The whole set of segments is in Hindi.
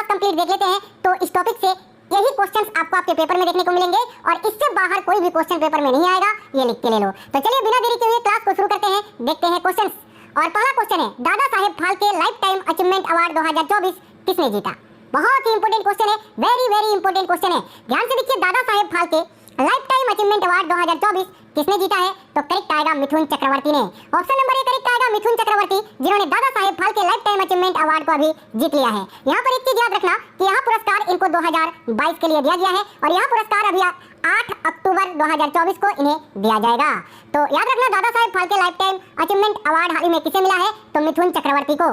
कंप्लीट देख लेते हैं तो इस टॉपिक से यही क्वेश्चंस आपको आपके पेपर में देखने को मिलेंगे और इससे बाहर कोई भी क्वेश्चन पेपर में नहीं आएगा, ये लिख के ले लो। तो चलिए बिना देरी के हुए क्लास को शुरू करते हैं, देखते हैं क्वेश्चंस। और पहला क्वेश्चन है, Dada Saheb Phalke lifetime achievement award 2024 किसने जीता? बहुत ही इंपॉर्टेंट क्वेश्चन है, वेरी इंपॉर्टेंट क्वेश्चन है। ध्यान से देखिए, Dada Saheb Phalke lifetime achievement award 2024 किसने जीता है? तो करेक्ट आएगा मिथुन चक्रवर्ती ने। ऑप्शन नंबर ए करेक्ट आएगा मिथुन चक्रवर्ती, जिन्होंने Dada Saheb Phalke lifetime achievement award को अभी जीत लिया है। यहाँ पर एक चीज याद रखना कि यह पुरस्कार इनको 2022 के लिए दिया गया है और यह पुरस्कार अभी 8 अक्टूबर 2024 को इन्हें दिया जाएगा। तो याद रखना, Dada Saheb Phalke lifetime achievement award हाल ही में किसे मिला है? तो मिथुन चक्रवर्ती को।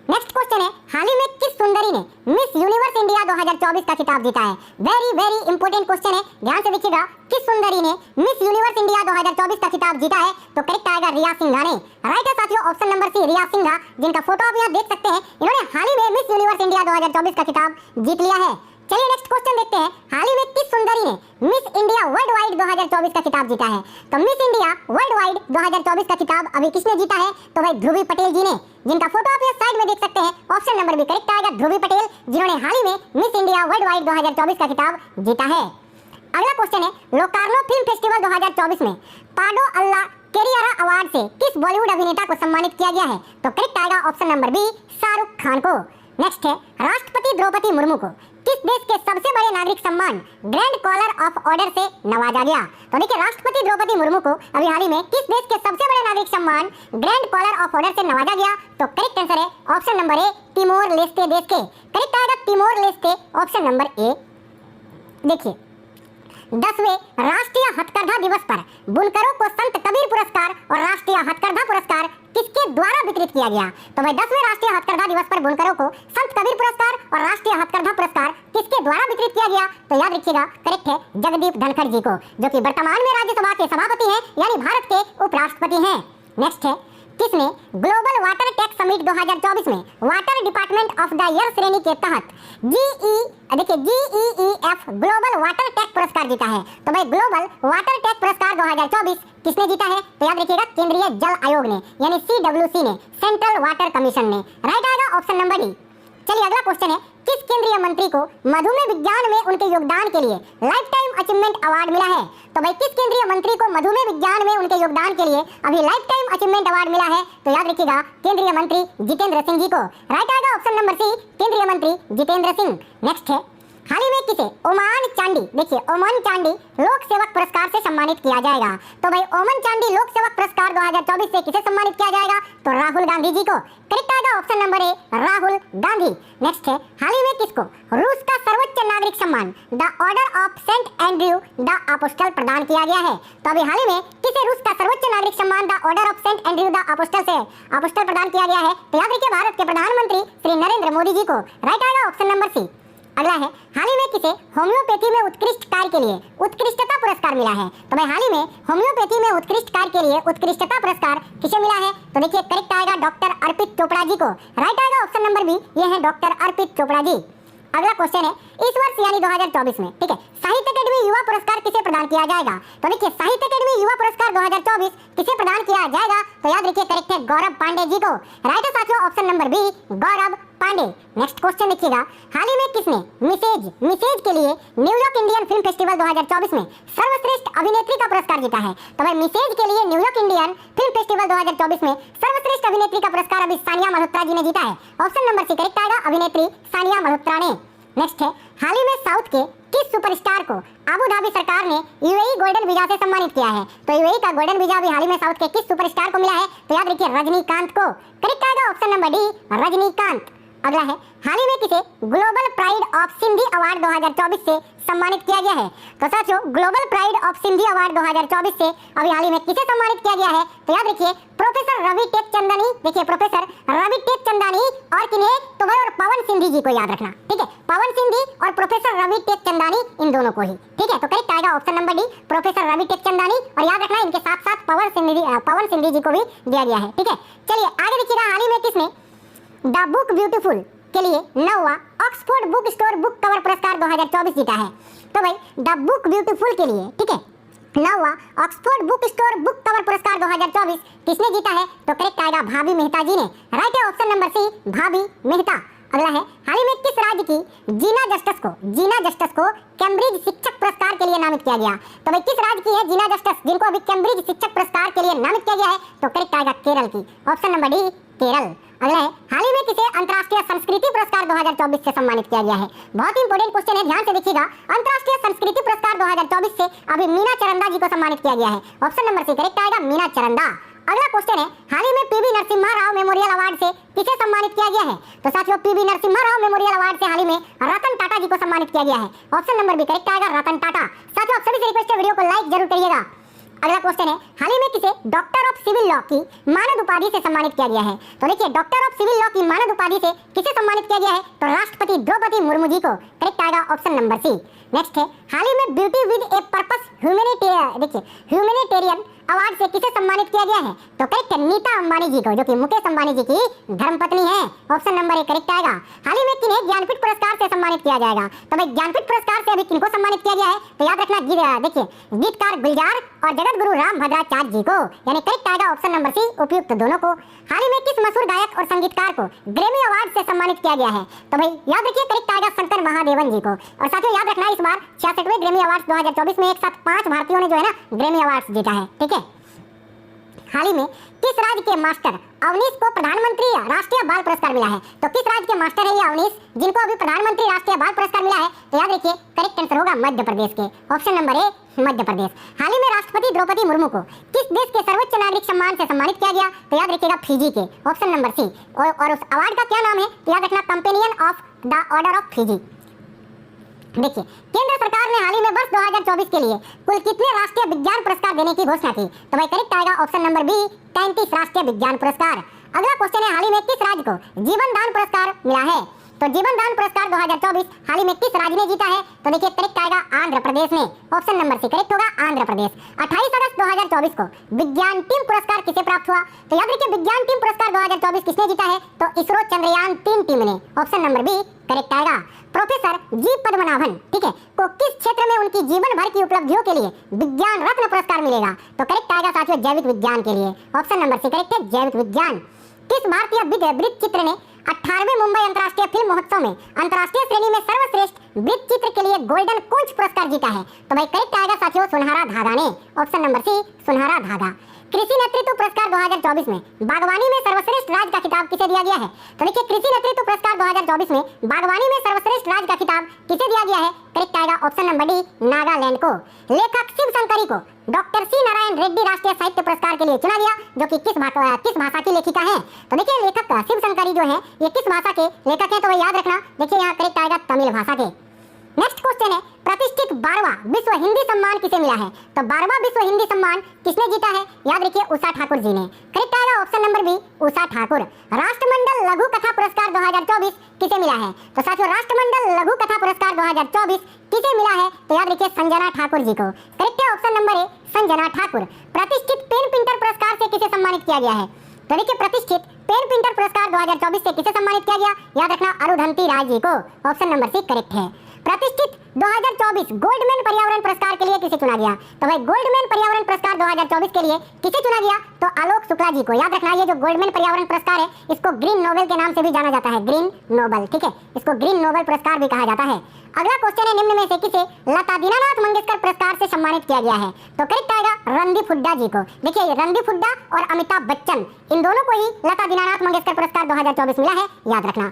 नेक्स्ट क्वेश्चन है, हाल ही में किस सुंदरी ने मिस यूनिवर्स इंडिया 2024 का खिताब जीता है? वेरी इंपॉर्टेंट क्वेश्चन है, ध्यान से देखिएगा। किस सुंदरी ने मिस यूनिवर्स इंडिया 2024 का खिताब जीता है? तो करेक्ट आएगा रिया सिंघा ने। राइट है साथियों, ऑप्शन नंबर सी रिया सिंघा, जिनका फोटो आप यहाँ देख सकते हैं। इन्होंने हाल ही में मिस यूनिवर्स इंडिया 2024 का खिताब जीत लिया है। चलिए नेक्स्ट क्वेश्चन देखते हैं, हाल ही में किस सुंदरी ने मिस इंडिया वर्ल्ड वाइड 2024 का खिताब जीता है? तो मिस इंडिया वर्ल्ड वाइड 2024 का खिताब अभी किसने जीता है? तो भाई ध्रुवी पटेल जी ने, जिनका फोटो आप यहाँ साइड में देख सकते हैं। ऑप्शन नंबर बी करेक्ट आएगा ध्रुवी पटेल, जिन्होंने हाल ही में मिस इंडिया वर्ल्ड वाइड 2024 का खिताब जीता है। अगला क्वेश्चन है, लोकार्नो फिल्म फेस्टिवल 2024 में पाडो अल्लाह कैरियर अवार्ड से किस बॉलीवुड अभिनेता को सम्मानित किया गया है? तो करेक्ट आएगा option number B Shahrukh Khan को। नेक्स्ट है, राष्ट्रपति द्रौपदी मुर्मू को किस देश के सबसे बड़े नागरिक सम्मान ग्रैंड कॉलर ऑफ ऑर्डर से नवाजा गया? तो देखिए, राष्ट्रपति द्रौपदी मुर्मू को अभी हाल ही में किस देश के सबसे बड़े नागरिक सम्मान ग्रैंड कॉलर ऑफ ऑर्डर से नवाजा गया? तो करेक्ट आंसर है ऑप्शन नंबर ए तिमोर लेस्टे देश के। करेक्ट आएगा तिमोर लेस्टे, ऑप्शन नंबर ए। देखिए, 10वें राष्ट्रीय हथकरघा दिवस पर बुनकरों को संत कबीर पुरस्कार और राष्ट्रीय हथकरघा पुरस्कार किसके द्वारा वितरित किया गया? तो भाई 10वें राष्ट्रीय हथकरघा दिवस पर बुनकरों को संत कबीर पुरस्कार और राष्ट्रीय हथकरघा पुरस्कार किसके द्वारा वितरित किया गया? तो याद रखिएगा, करेक्ट है जगदीप धनखड़ जी को, जो कि वर्तमान में राज्यसभा के सभापति हैं, यानी भारत के उपराष्ट्रपति हैं। नेक्स्ट है, किसने ग्लोबल वाटर टेक समिट 2024 में water department of the year श्रेणी के तहत GEEF ग्लोबल वाटर टेक पुरस्कार जीता है? तो भाई ग्लोबल वाटर टेक पुरस्कार 2024 किसने जीता है? तो याद रखिएगा केंद्रीय जल आयोग ने, यानी CWC ने, सेंट्रल वाटर कमीशन ने। राइट आएगा ऑप्शन नंबर डी। चलिए अगला क्वेश्चन है, किस केंद्रीय मंत्री को मधुमेह विज्ञान में उनके योगदान के लिए लाइफ टाइम अचीवमेंट अवार्ड मिला है? तो भाई किस केंद्रीय मंत्री को मधुमेह विज्ञान में उनके योगदान के लिए अभी लाइफ टाइम अचीवमेंट अवार्ड मिला है? तो याद रखिएगा केंद्रीय मंत्री जितेंद्र सिंह जी को। राइट आएगा ऑप्शन नंबर सी केंद्रीय मंत्री जितेंद्र सिंह। नेक्स्ट है, हाल ही में किसे ओमान चांडी, देखिए ओमान चांडी लोक सेवक पुरस्कार से सम्मानित किया जाएगा? तो भाई ओमान चांडी लोक सेवक पुरस्कार 2024 से किसे सम्मानित किया जाएगा? तो राहुल गांधी जी को। करेक्ट आएगा ऑप्शन नंबर ए राहुल गांधी। नेक्स्ट है, हाल ही में किसको रूस का सर्वोच्च नागरिक सम्मान the Order of Saint Andrew the Apostle प्रदान किया गया है? तो अभी हाल ही में किसे रूस का सर्वोच्च नागरिक सम्मान the Order of Saint Andrew the Apostle प्रदान किया गया है? तो याद रखिए भारत के प्रधानमंत्री श्री नरेंद्र मोदी जी को। राइट आएगा ऑप्शन नंबर सी। अगला है, हाल ही में किसे होम्योपैथी में उत्कृष्ट कार्य के लिए उत्कृष्टता पुरस्कार मिला है? तो भाई हाल ही में होम्योपैथी में उत्कृष्ट कार्य के लिए उत्कृष्टता पुरस्कार किसे मिला है? तो देखिए करेक्ट आएगा डॉक्टर अर्पित चोपड़ा जी को। राइट आएगा ऑप्शन नंबर बी, ये है डॉक्टर अर्पित चोपड़ा जी। अगला क्वेश्चन है, इस वर्ष यानी 2024 में, ठीक है, साहित्य अकेडमी युवा पुरस्कार किसे प्रदान किया जाएगा? तो देखिए साहित्य अकेडमी युवा पुरस्कार 2024 किसे प्रदान किया जाएगा? तो याद रखिए करेक्ट है गौरव पांडे जी को। राइट है साथियों, ऑप्शन नंबर बी गौरव पांडे। नेक्स्ट क्वेश्चन देखिएगा, हाल ही में किसने मिसेज के लिए न्यूयॉर्क इंडियन फिल्म फेस्टिवल 2024 में सर्वश्रेष्ठ अभिनेत्री का पुरस्कार जीता है? तो भाई मिसेज के लिए न्यूयॉर्क इंडियन फिल्म फेस्टिवल 2024 में सर्वश्रेष्ठ अभिनेत्री का पुरस्कार अभी सानिया मल्होत्रा जी ने जीता है। ऑप्शन नंबर सी करेक्ट आएगा अभिनेत्री सानिया मल्होत्रा ने। नेक्स्ट है, हाल ही में साउथ के किस सुपरस्टार को अबू धाबी सरकार ने यूएई गोल्डन वीजा से सम्मानित किया है? तो यूएई का गोल्डन वीजा भी हाल ही में साउथ के किस सुपरस्टार को मिला है? तो याद रखिए रजनीकांत को। करेक्ट आएगा ऑप्शन नंबर डी रजनीकांत। अगला है, हाल ही में किसे global pride of Sindhi award 2024 से सम्मानित किया गया है? तो साथियों global pride of Sindhi award 2024 से अभी हाल ही में किसे सम्मानित किया गया है? तो याद रखिए प्रोफेसर रवि टेकचंदानी, देखिए प्रोफेसर रवि टेकचंदानी और किन्हें? तो भाई और पवन सिंधी जी को याद रखना, ठीक है, पवन सिंधी और प्रोफेसर रवि टेकचंदानी, इन दोनों को ही। ठीक है, तो करेक्ट आएगा option number D professor Ravi Tekchandani, और याद रखना इनके साथ साथ पवन सिंधी जी को भी दिया गया है। ठीक है, चलिए आगे देखिएगा, हाल ही में किसने द बुक ब्यूटीफुल के लिए 9वां Oxford book store book cover पुरस्कार 2024 जीता है? तो भाई द बुक ब्यूटीफुल के लिए, ठीक है, 9वां Oxford book store book cover पुरस्कार 2024 किसने जीता है? तो करेक्ट आएगा भाभी मेहता जी ने। राइट है ऑप्शन नंबर सी भाभी मेहता। अगला है, हाल ही में किस राज्य की जीना जस्टिस को कैम्ब्रिज शिक्षक पुरस्कार के लिए नामित किया गया? तो भाई किस राज्य की है जीना जस्टिस जिनको अभी कैम्ब्रिज शिक्षक पुरस्कार के लिए नामित किया गया है? तो करेक्ट आएगा केरल की, ऑप्शन नंबर डी केरल। अगला है, हाल ही में किसे अंतर्राष्ट्रीय संस्कृति पुरस्कार 2024 से सम्मानित किया गया है? बहुत ही इंपॉर्टेंट क्वेश्चन है, ध्यान से देखिएगा। अंतर्राष्ट्रीय संस्कृति पुरस्कार 2024 से अभी मीना चरंदा जी को सम्मानित किया गया है, ऑप्शन नंबर सी करेक्ट आएगा मीना चरंदा। अगला क्वेश्चन है, हाल ही में PV Narasimha Rao memorial award से किसे सम्मानित किया गया है? तो साथियों PV Narasimha Rao memorial award से हाल ही में रतन टाटा जी को सम्मानित किया गया है, ऑप्शन नंबर बी करेक्ट आएगा रतन टाटा। साथियों आप सभी से रिक्वेस्ट है वीडियो को लाइक जरूर करिएगा। अगला क्वेश्चन है, हाल ही में किसे डॉक्टर ऑफ सिविल लॉ की मानद उपाधि से सम्मानित किया गया है? तो देखिए डॉक्टर ऑफ सिविल लॉ की मानद उपाधि से किसे सम्मानित किया गया है? तो राष्ट्रपति द्रौपदी मुर्मू जी को, करेक्ट आएगा ऑप्शन नंबर सी। नेक्स्ट है, हाल ही में beauty with a purpose humanitarian award से किसे सम्मानित किया गया है? तो करेक्ट नीता अंबानी जी को, जो कि मुकेश अंबानी जी की धर्मपत्नी है, ऑप्शन नंबर ए करेक्ट आएगा। हाल ही में किन्हें ज्ञानपीठ पुरस्कार से सम्मानित किया जाएगा? तो भाई ज्ञानपीठ पुरस्कार से अभी किनको सम्मानित किया गया है? तो याद रखना, देखिए गीतकार गुलजार और जगत गुरु राम भद्राचार्य जी को, यानी करेक्ट आएगा ऑप्शन नंबर सी उपयुक्त दोनों को। हाल ही में किस मशहूर गायक और संगीतकार को ग्रैमी अवार्ड से सम्मानित किया गया है? तो भाई याद रखिए करेक्ट आएगा शंकर महादेवन जी को। और साथियों याद रखना, इस बार 66वें ग्रैमी अवार्ड 2024 में एक साथ 5 भारतीयों ने जो है ना ग्रैमी अवार्ड जीता है, ठीक है। हाल ही में किस राज्य के मास्टर अवनीश को प्रधानमंत्री राष्ट्रीय बाल पुरस्कार मिला है? तो किस राज्य के मास्टर है ये अवनीश जिनको अभी प्रधानमंत्री राष्ट्रीय बाल पुरस्कार मिला है? तो याद रखिए करेक्ट आंसर होगा मध्य प्रदेश के, ऑप्शन नंबर ए मध्य प्रदेश। हाल ही में राष्ट्रपति द्रौपदी मुर्मू को किस देश के सर्वोच्च नागरिक सम्मान से सम्मानित किया गया? तो याद रखिएगा फिजी के, ऑप्शन नंबर सी। और उस अवार्ड का क्या नाम है? तो याद रखना companion of the Order of Fiji. देखिए केंद्र सरकार ने हाल ही में वर्ष 2024 के लिए कुल कितने राष्ट्रीय विज्ञान पुरस्कार देने की घोषणा की? तो भाई करेक्ट आएगा ऑप्शन नंबर बी 33 राष्ट्रीय विज्ञान पुरस्कार। अगला क्वेश्चन है, हाल ही में किस राज्य को जीवन दान पुरस्कार मिला है? तो जीवन दान पुरस्कार 2024 हाल ही में किस राज्य ने जीता है? तो देखिए करेक्ट आएगा आंध्र प्रदेश ने, ऑप्शन नंबर सी करेक्ट होगा आंध्र प्रदेश। 28 अगस्त 2024 को विज्ञान टीम पुरस्कार किसे प्राप्त हुआ? तो याद रखिए विज्ञान टीम पुरस्कार 2024 किसने जीता है? तो इसरो चंद्रयान 3 टीम ने, ऑप्शन नंबर बी करेक्ट आएगा। प्रोफेसर जी पद्मनाभन, ठीक है, को किस क्षेत्र में उनकी जीवन भर की उपलब्धियों के लिए विज्ञान रत्न पुरस्कार मिलेगा? तो करेक्ट आएगा साथियों जैविक विज्ञान के लिए, ऑप्शन नंबर सी करेक्ट है जैविक विज्ञान। किस भारतीय वृत्त चित्र ने 18वें मुंबई अंतर्राष्ट्रीय फिल्म महोत्सव में अंतर्राष्ट्रीय श्रेणी में सर्वश्रेष्ठ वृत्त चित्र के लिए गोल्डन कोंच पुरस्कार जीता है? तो भाई करेक्ट आएगा साथियों सुनहरा धागा ने, ऑप्शन नंबर सी सुनहरा धागा। कृषि नेतृत्व पुरस्कार 2024 में बागवानी में सर्वश्रेष्ठ राज्य का खिताब किसे दिया गया है? तो देखिए कृषि नेतृत्व पुरस्कार 2024 में बागवानी में सर्वश्रेष्ठ राज्य का खिताब किसे दिया गया है? करेक्ट आएगा ऑप्शन नंबर डी नागालैंड को। लेखक शिव शंकरी को डॉक्टर सी नारायण रेड्डी राष्ट्रीय साहित्य पुरस्कार के लिए चुना गया, जो कि किस भाषा की लेखिका है? तो देखिए लेखक शिव शंकरी जो है ये किस भाषा के लेखक है? तो याद रखना, देखिए यहाँ करेक्ट आएगा तमिल भाषा के। नेक्स्ट क्वेश्चन है, प्रतिष्ठित 12वां विश्व हिंदी सम्मान किसे मिला है? तो 12वां विश्व हिंदी सम्मान किसने जीता है? याद रखिए उषा ठाकुर जी ने, करेक्ट आएगा option number B Usha Thakur. राष्ट्रमंडल लघु कथा पुरस्कार 2024 किसे मिला है? तो साथियों राष्ट्रमंडल लघु कथा पुरस्कार 2024 किसे मिला है? तो याद रखिए संजना ठाकुर जी को, करेक्ट है ऑप्शन नंबर ए संजना ठाकुर। प्रतिष्ठित पेन प्रिंटर पुरस्कार से किसे सम्मानित किया गया है? तो देखिए प्रतिष्ठित पेन प्रिंटर पुरस्कार 2024 से किसे सम्मानित किया गया? याद रखना अरुधंती राय जी को, ऑप्शन नंबर सी करेक्ट है। प्रतिष्ठित 2024 गोल्डमैन पर्यावरण पुरस्कार के लिए किसे चुना गया? तो भाई गोल्डमैन पर्यावरण पुरस्कार 2024 के लिए किसे चुना गया? तो आलोक शुक्ला जी को। याद रखना ये जो गोल्डमैन पर्यावरण पुरस्कार है इसको ग्रीन नोबेल के नाम से भी जाना जाता है, ग्रीन नोबेल, ठीक है, इसको ग्रीन नोबेल पुरस्कार भी कहा जाता है। अगला क्वेश्चन है, निम्न में से किसे लता दीनानाथ मंगेशकर पुरस्कार से सम्मानित किया गया है? तो करेक्ट आएगा रणदीप हुड्डा जी को। देखिए रणदीप हुड्डा और अमिताभ बच्चन इन दोनों को ही लता दीनानाथ मंगेशकर पुरस्कार 2024 मिला है, याद रखना।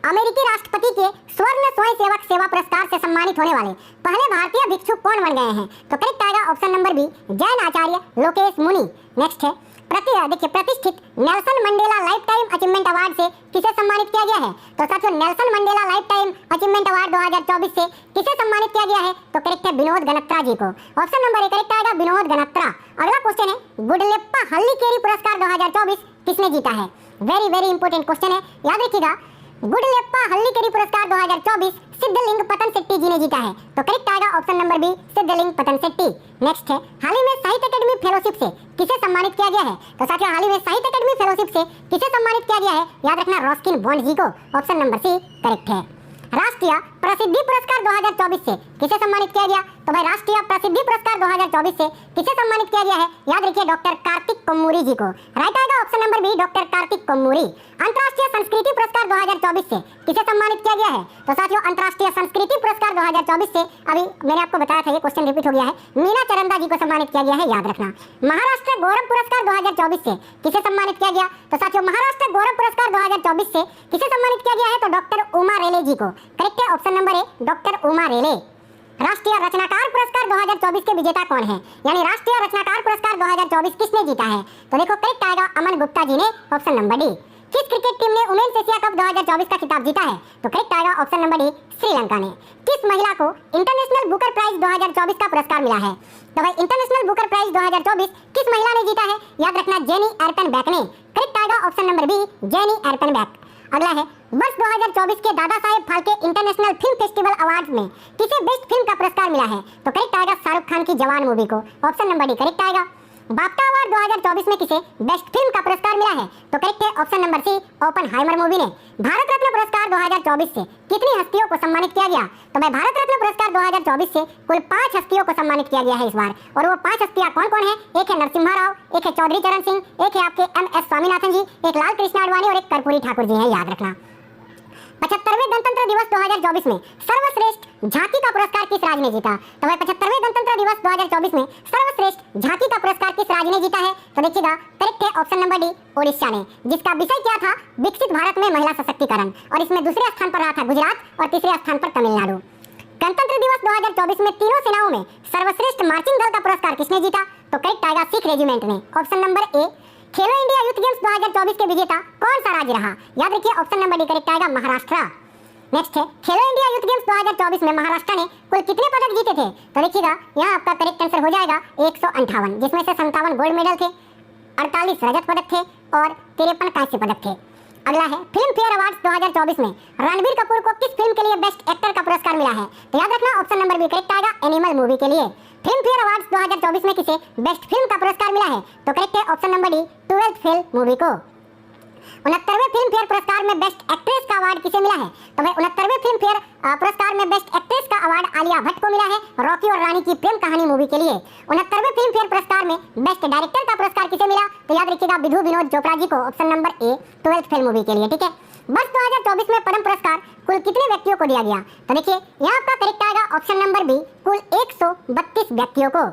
अमेरिकी राष्ट्रपति के स्वर्ण स्वयं सेवक सेवा पुरस्कार से सम्मानित होने वाले पहले भारतीय भिक्षु कौन बन गए हैं? तो करेक्ट आएगा ऑप्शन नंबर बी जैन आचार्य लोकेश मुनि। नेक्स्ट है, देखिए प्रतिष्ठित Nelson Mandela life time achievement award से किसे सम्मानित किया गया है? तो साथियों Nelson Mandela life time achievement award 2024 से किसे सम्मानित किया गया है? तो करेक्ट है विनोद गणत्रा जी को, ऑप्शन नंबर ए करेक्ट आएगा विनोद गणत्रा। अगला क्वेश्चन है, गुडलेप्पा हल्लीकेरी पुरस्कार 2024 किसने जीता है? वेरी इंपोर्टेंट क्वेश्चन है, याद रखिएगा। गुडलेप्पा हल्लीकेरी पुरस्कार 2024 सिद्धलिंग पतनशेट्टी जी ने जीता है, तो करेक्ट आएगा option number B Siddhaling Patanshetti. Next है, हाल ही में साहित्य अकेडमी फेलोशिप से किसे सम्मानित किया गया है? तो साथियों हाल ही में साहित्य अकेडमी फेलोशिप से किसे सम्मानित किया गया है? याद रखना रॉस्किन बॉन्ड जी को, ऑप्शन नंबर सी करेक्ट है। राष्ट्रीय प्रसिद्धि पुरस्कार 2024 से किसे सम्मानित किया गया? तो भाई राष्ट्रीय प्रसिद्धि पुरस्कार 2024 से किसे सम्मानित किया गया है? याद रखिए डॉक्टर कार्तिक कोम्मुरी जी को। राइट आएगा option number B, doctor Karthik Kommuri. अंतर्राष्ट्रीय संस्कृति पुरस्कार 2024 से किसे सम्मानित किया गया है? तो साथियों अंतर्राष्ट्रीय संस्कृति पुरस्कार 2024 से अभी मैंने आपको बताया था, ये क्वेश्चन रिपीट हो गया है, मीना चरंदा जी को सम्मानित किया गया है, याद रखना। महाराष्ट्र गौरव पुरस्कार 2024 से किसे सम्मानित किया गया? तो साथियों महाराष्ट्र गौरव पुरस्कार 2024 से किसे सम्मानित किया गया है? तो डॉक्टर उमा रेले जी को। करेक्ट है option number A, doctor Uma Rele. राष्ट्रीय रचनाकार पुरस्कार 2024 के विजेता कौन है? यानी राष्ट्रीय रचनाकार पुरस्कार 2024 किसने जीता है? तो देखो करेक्ट आएगा अमन गुप्ता जी ने, ऑप्शन नंबर डी। किस क्रिकेट टीम ने वुमेन्स एशिया कप 2024 का खिताब जीता है? तो करेक्ट आएगा ऑप्शन नंबर डी, श्रीलंका ने। किस महिला को इंटरनेशनल बुकर प्राइज 2024 का पुरस्कार मिला है? तो भाई इंटरनेशनल बुकर प्राइज 2024 किस महिला ने जीता है? याद रखना जेनी एर्पेनबैक ने। करेक्ट आएगा option number B, Jenny Erpenbeck. अगला है वर्ष 2024 के Dada Saheb Phalke international film festival award में किसे बेस्ट फिल्म का पुरस्कार मिला है? तो करेक्ट आएगा शाहरुख खान की जवान मूवी को, ऑप्शन नंबर डी करेक्ट आएगा। बाफ्टा अवार्ड 2024 में किसे बेस्ट फिल्म का पुरस्कार मिला है? तो करेक्ट है option number C, Oppenheimer movie ने। भारत रत्न पुरस्कार 2024 से कितनी हस्तियों को सम्मानित किया गया? तो भाई भारत रत्न पुरस्कार 2024 से कुल 5 हस्तियों को सम्मानित किया गया है इस बार। और वो 5 हस्तियां कौन कौन है? एक है नरसिम्हा राव, एक है चौधरी चरण सिंह, एक है आपके MS स्वामीनाथन जी, एक लाल कृष्ण आडवाणी और एक कर्पूरी ठाकुर जी हैं, याद रखना। 75वें गणतंत्र दिवस 2024 में सर्वश्रेष्ठ झांकी का पुरस्कार किस राज्य ने जीता? तो भाई 75वें गणतंत्र दिवस 2024 में सर्वश्रेष्ठ झांकी का पुरस्कार किस राज्य ने जीता है? तो देखिएगा करेक्ट है ऑप्शन नंबर डी, ओडिशा ने, जिसका विषय क्या था? विकसित भारत में महिला सशक्तिकरण। और इसमें दूसरे स्थान पर रहा था गुजरात और तीसरे स्थान पर तमिलनाडु। गणतंत्र दिवस 2024 में तीनों सेनाओं में सर्वश्रेष्ठ मार्चिंग दल का पुरस्कार किसने जीता? तो करेक्ट आएगा सिख रेजिमेंट ने, ऑप्शन नंबर ए। खेलो इंडिया यूथ गेम्स 2024 के विजेता कौन सा राज्य रहा? याद रखिए ऑप्शन नंबर डी करेक्ट आएगा महाराष्ट्र। नेक्स्ट है खेलो इंडिया यूथ गेम्स 2024 में महाराष्ट्र ने कुल कितने पदक जीते थे? तो देखिएगा यहाँ आपका करेक्ट आंसर हो जाएगा 158, जिसमें से 57 गोल्ड मेडल थे, 48 रजत पदक थे और 53 कांस्य पदक थे। अगला है फिल्म फेयर अवार्ड्स 2024 में रणबीर कपूर को किस फिल्म के लिए बेस्ट एक्टर का पुरस्कार मिला है? तो याद रखना ऑप्शन नंबर बी करेक्ट आएगा, एनिमल मूवी के लिए। फिल्म फेयर अवार्ड्स 2024 में किसे बेस्ट फिल्म का पुरस्कार मिला है? तो करेक्ट है option number D, 12th fail movie को। 69वें फिल्म फेयर पुरस्कार में बेस्ट एक्ट्रेस का अवार्ड किसे मिला है? तो भाई 69वें फिल्म फेयर पुरस्कार में बेस्ट एक्ट्रेस का अवार्ड आलिया भट्ट को मिला है, रॉकी और रानी की प्रेम कहानी मूवी के लिए। 69वें फिल्म फेयर पुरस्कार में बेस्ट डायरेक्टर का पुरस्कार किसे मिला? तो याद रखिएगा विधु विनोद चोपड़ा जी को, ऑप्शन नंबर ए, 12th फेल मूवी के लिए। ठीक है, वर्ष 2024 में पद्म पुरस्कार कुल कितने व्यक्तियों को दिया गया? तो देखिए यहाँ आपका करेक्ट आएगा ऑप्शन नंबर बी, कुल 132 व्यक्तियों को।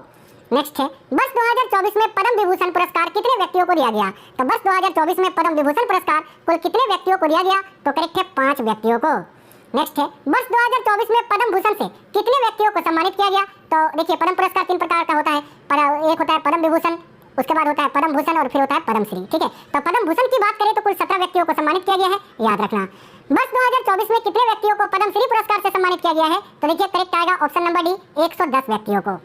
नेक्स्ट है वर्ष 2024 में पद्म विभूषण पुरस्कार कितने व्यक्तियों को दिया गया? तो वर्ष 2024 में पद्म विभूषण पुरस्कार कुल कितने व्यक्तियों को दिया गया? तो करेक्ट है 5 व्यक्तियों को। नेक्स्ट है वर्ष 2024 में पद्म भूषण से कितने व्यक्तियों को सम्मानित किया गया? तो देखिए पद्म पुरस्कार 3 प्रकार का होता है, एक होता है पद्म विभूषण, उसके बाद होता है पद्म भूषण और फिर होता है पद्मश्री। ठीक है, तो पद्म भूषण की बात करें तो कुल 17 व्यक्तियों को सम्मानित किया गया है, याद रखना। वर्ष 2024 में कितने व्यक्तियों को पद्मश्री पुरस्कार से सम्मानित किया गया है? तो देखिए करेक्ट आएगा ऑप्शन नंबर डी, 110 व्यक्तियों को।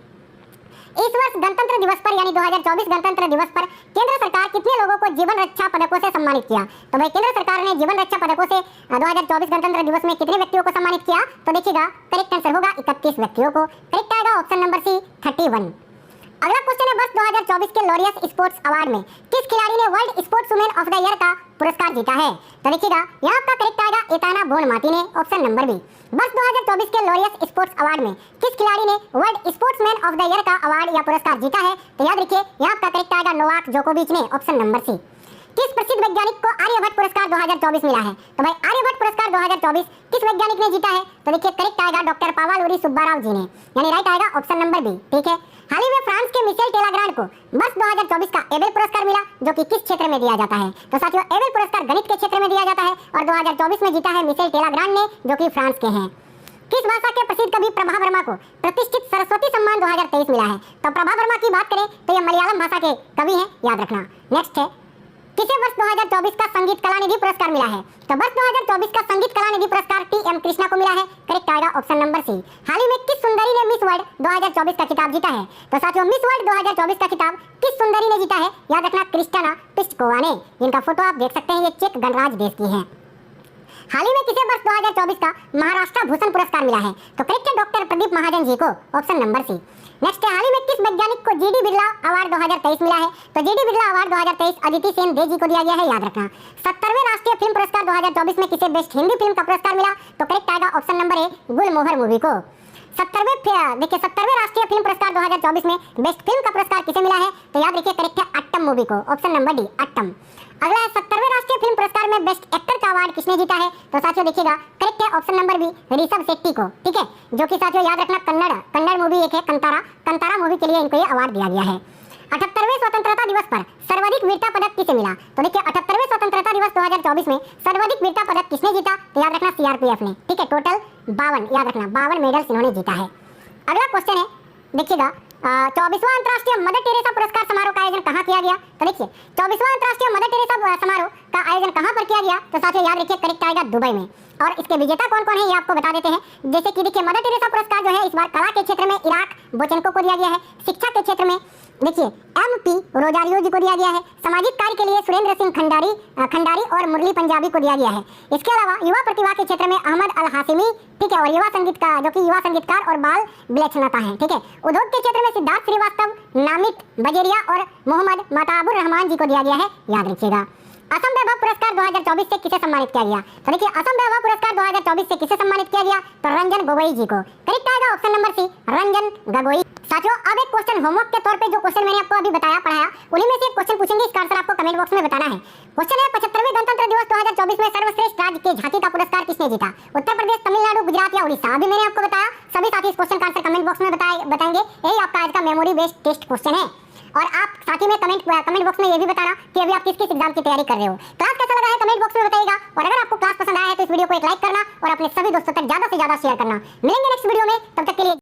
इस वर्ष गणतंत्र दिवस पर यानी 2024 गणतंत्र दिवस पर केंद्र सरकार कितने लोगों को जीवन रक्षा पदकों से सम्मानित किया? तो भाई केंद्र सरकार ने जीवन रक्षा पदकों से 2024 गणतंत्र दिवस में कितने व्यक्तियों को सम्मानित किया? तो देखिएगा करेक्ट आंसर होगा 31 व्यक्तियों को। करेक्ट आएगा ऑप्शन नंबर सी, 31। अगला क्वेश्चन है वर्ष 2024 के लॉरियस स्पोर्ट्स अवार्ड में किस खिलाड़ी ने वर्ल्ड स्पोर्ट्सवुमेन ऑफ द ईयर का पुरस्कार जीता है? तो देखिएगा यहाँ आपका करेक्ट आएगा एताना बोनमाती ने, ऑप्शन नंबर बी। वर्ष 2024 के लॉरियस स्पोर्ट्स अवार्ड में किस खिलाड़ी ने world sportsman of the year का अवार्ड या पुरस्कार जीता है? तो याद रखिए यहाँ आपका करेक्ट आएगा नोवाक जोकोविच ने, ऑप्शन नंबर सी। किस प्रसिद्ध वैज्ञानिक को आर्यभट्ट पुरस्कार 2024 मिला है? तो भाई आर्यभट्ट पुरस्कार 2024 किस वैज्ञानिक ने जीता है? तो देखिए करेक्ट आएगा डॉक्टर पावालुरी सुब्बाराव जी ने, यानी राइट आएगा ऑप्शन नंबर बी। ठीक है, हाल ही में फ्रांस के मिशेल टेलाग्रांड को वर्ष 2024 का एबेल पुरस्कार मिला, जो कि किस क्षेत्र में दिया जाता है? तो साथियों एबेल पुरस्कार गणित के क्षेत्र में दिया जाता है और 2024 में जीता है मिशेल टेलाग्रांड ने, जो कि फ्रांस के हैं। किस भाषा के प्रसिद्ध कवि प्रभा वर्मा को प्रतिष्ठित सरस्वती सम्मान 2023 मिला है? तो प्रभा वर्मा की बात करें तो ये मलयालम भाषा के कवि हैं, याद रखना। नेक्स्ट है किसे वर्ष 2024 का संगीत कला निधि पुरस्कार मिला है? तो वर्ष 2024 का संगीत कला निधि पुरस्कार TM कृष्णा को मिला है, करेक्ट आएगा ऑप्शन नंबर सी। हाल ही में किस सुंदरी ने मिस वर्ल्ड 2024 का खिताब जीता है? तो साथियों मिस वर्ल्ड 2024 का खिताब किस सुंदरी ने जीता है? याद रखना क्रिस्टाना पिस्टकोवा ने, जिनका फोटो आप देख सकते हैं, ये चेक गणराज्य देश की है। हाल ही में किसे वर्ष 2024 का महाराष्ट्र भूषण पुरस्कार मिला है? तो करेक्ट है डॉक्टर प्रदीप महाजन जी को, ऑप्शन नंबर सी। नेक्स्ट हाल ही में किस वैज्ञानिक को जीडी बिरला अवार्ड 2023 मिला है? तो जीडी बिरला अवार्ड 2023 अदिति सेन दे जी को दिया गया है, याद रखना। 70वें राष्ट्रीय फिल्म पुरस्कार 2024 में किसे बेस्ट हिंदी फिल्म का पुरस्कार मिला? तो करेक्ट आएगा ऑप्शन नंबर ए, गुलमोहर मूवी को। 70वें राष्ट्रीय फिल्म पुरस्कार 2024 में बेस्ट फिल्म का पुरस्कार किसे मिला है? तो याद रखिए करेक्ट है अट्टम मूवी को, ऑप्शन नंबर डी, अट्टम। अगला है 70वें राष्ट्रीय फिल्म पुरस्कार में बेस्ट एक्टर का अवार्ड किसने जीता है? तो साथियों देखिएगा करेक्ट है option number B, Rishabh Shetty को, ठीक है, जो कि साथियों याद रखना कन्नड़ मूवी एक है कंतारा मूवी के लिए इनको ये अवार्ड दिया गया है। 78वें स्वतंत्रता दिवस पर सर्वाधिक वीरता पदक किसे मिला? तो देखिए 78वें स्वतंत्रता दिवस 2024 में सर्वाधिक वीरता पदक किसने जीता? तो याद रखना सीआरपीएफ ने, ठीक है, टोटल 52, याद रखना 52 मेडल्स इन्होंने जीता है। अगला क्वेश्चन है देखिएगा 24वां अंतर्राष्ट्रीय मदर टेरेसा पुरस्कार समारोह का आयोजन कहाँ किया गया? तो देखिए 24वां अंतर्राष्ट्रीय मदर टेरेसा समारोह का आयोजन कहाँ पर किया गया? तो साथियों याद रखिए करेक्ट आएगा दुबई में। और इसके विजेता कौन कौन है ये आपको बता देते हैं। जैसे कि देखिए मदर टेरेसा पुरस्कार जो है इस बार कला के क्षेत्र में इराक बोचेंको को दिया गया है, शिक्षा के क्षेत्र में देखिए MP रोजारियो जी को दिया गया है, सामाजिक कार्य के लिए सुरेंद्र सिंह खंडारी और मुरली पंजाबी को दिया गया है। इसके अलावा युवा प्रतिभा के क्षेत्र में अहमद अल हाशिमी, ठीक है, और युवा संगीतकार और बाल ब्लेचनाता है, ठीक है। उद्योग के क्षेत्र में सिद्धार्थ श्रीवास्तव, नामित बजेरिया और मोहम्मद मताबुर रहमान जी को दिया गया है, याद रखिएगा। असम वैभव पुरस्कार 2024 से किसे सम्मानित किया गया? तो देखिए असम वैभव पुरस्कार 2024 से किसे सम्मानित किया गया? तो रंजन गोगोई जी को। करेक्ट आएगा option number C, Ranjan Gogoi. साथियों अब एक क्वेश्चन होमवर्क के तौर पे जो क्वेश्चन मैंने आपको अभी पढ़ाया उन्हीं में से एक क्वेश्चन पूछेंगे, इसका आंसर आपको कमेंट बॉक्स में बताना है। क्वेश्चन है 75वें गणतंत्र दिवस 2024 में सर्वश्रेष्ठ राज्य के झांकी का पुरस्कार किसने जीता? उत्तर प्रदेश, तमिलनाडु, गुजरात या उड़ीसा? अभी मैंने आपको बताया, सभी साथी इस क्वेश्चन का आंसर कमेंट बॉक्स में बताएंगे। यही आपका आज का मेमोरी बेस्ड टेस्ट क्वेश्चन है। और आप साथ ही में कमेंट बॉक्स में ये भी बताना कि अभी आप किस एग्जाम की तैयारी कर रहे हो। क्लास कैसा लगा है कमेंट बॉक्स में बताइएगा। और अगर आपको क्लास पसंद आया है तो इस वीडियो को एक लाइक करना और अपने सभी दोस्तों तक ज्यादा से ज्यादा शेयर करना। मिलेंगे नेक्स्ट वीडियो में, तब तक के लिए